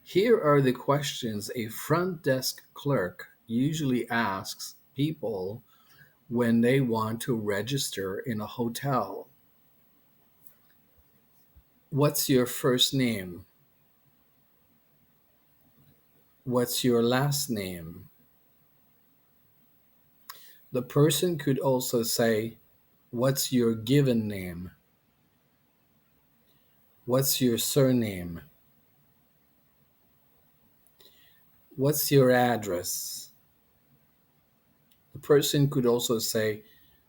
Here are the questions a front desk clerk usually asks people when they want to register in a hotel. What's your first name? What's your last name? The person could also say, what's your given name? What's your surname? What's your address? The person could also say,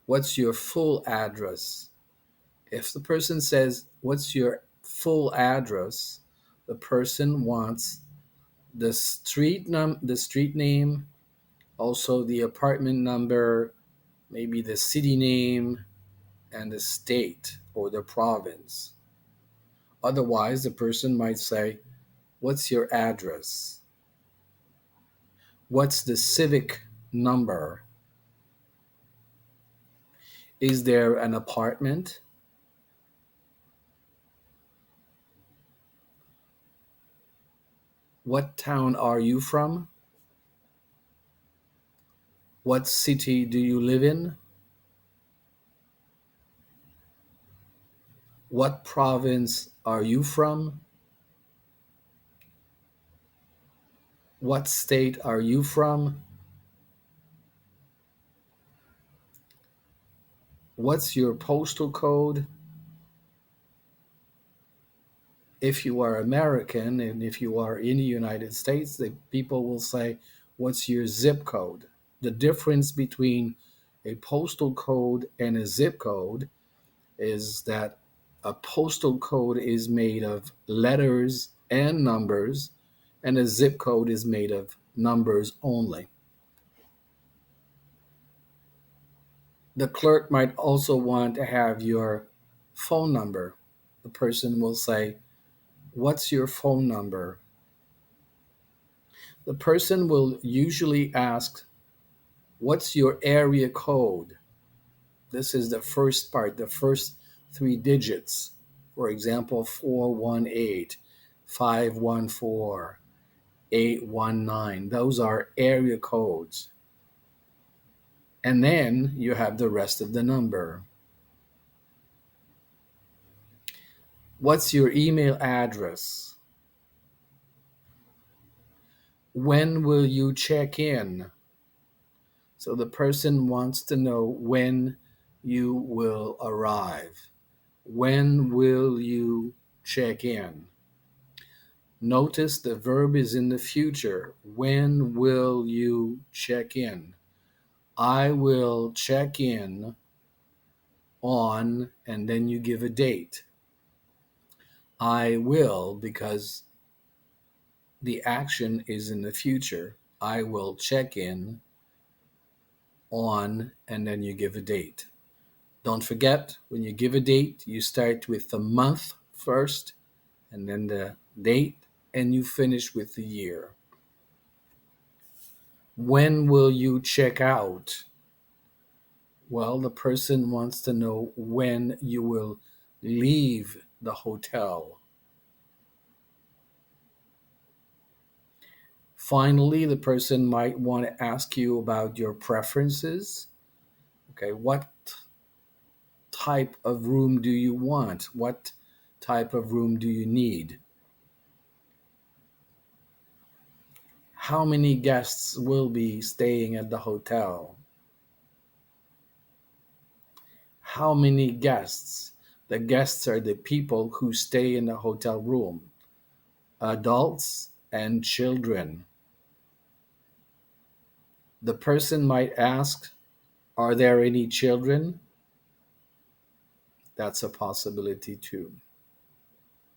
what's your full address? If the person says, what's your full address? The person wants the street name, also the apartment number, maybe the city name, and the state or the province. Otherwise, the person might say, what's your address? What's the civic number? Is there an apartment? What town are you from? What city do you live in? What province are you from? What state are you from? What's your postal code? If you are American and if you are in the United States, the people will say, what's your zip code? The difference between a postal code and a zip code is that a postal code is made of letters and numbers, and a zip code is made of numbers only. The clerk might also want to have your phone number. The person will say, what's your phone number? The person will usually ask, what's your area code? This is the first part, the first three digits. For example, 418, 514, 819. Those are area codes. And then you have the rest of the number. What's your email address? When will you check in? So the person wants to know when you will arrive. When will you check in? Notice the verb is in the future. When will you check in? I will check in on, and then you give a date. I will, because the action is in the future. I will check in on, and then you give a date. Don't forget, when you give a date, you start with the month first, and then the date, and you finish with the year. When will you check out? Well, the person wants to know when you will leave the hotel. Finally, the person might want to ask you about your preferences. Okay, what type of room do you want? What type of room do you need? How many guests will be staying at the hotel? How many guests? The guests are the people who stay in the hotel room, adults and children. The person might ask, are there any children? That's a possibility too.